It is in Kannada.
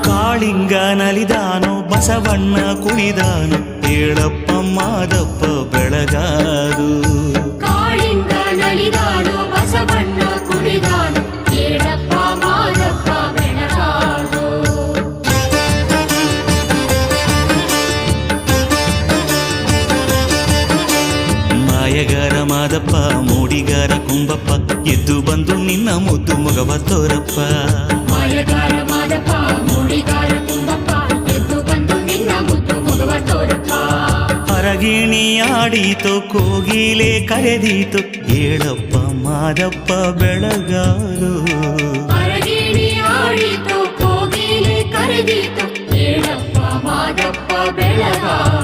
ಕಾಳಿಂಗ ನಲಿದಾನು ಬಸವಣ್ಣ ಕುಣಿದಾನು ಹೇಳಪ್ಪ ಮಾದಪ್ಪ ಬೆಳಗಾದು ಕಾಳಿಂಗ ನಲಿದಾನು ಬಸವಣ್ಣ ಕುಣಿದಾನು ಹೇಳಪ್ಪ ಮಾದಪ್ಪ ಬೆಳಗಾದು ಮಾಯಗಾರ ಮಾದಪ್ಪ ಮೂಡಿಗಾರ ಕುಂಬಪ್ಪ ಎದ್ದು ಬಂದು ನಿನ್ನ ಮುದ್ದು ಮಗವ ತೋರಪ್ಪ ಮಾಯಗಾರ ಮಾದಪ್ಪ ಮೂಡಿಗಾರ ಕುಂಬಪ್ಪ ಎದ್ದು ಬಂದು ನಿನ್ನ ಮುದ್ದು ಮಗವ ತೋರಪ್ಪ ಹೊರಗಿಣಿ ಆಡೀತು ಕೋಗಿಲೆ ಕರೆದೀತು ಹೇಳಪ್ಪ ಮಾದಪ್ಪ ಬೆಳಗಾದು ಅರಗಿಣಿ ಆಡಿತು ಕೋಗಿಲೆ ಕರೆದಿತು ಹೇಳಪ್ಪ ಮಾದಪ್ಪ ಬೆಳಗಾದು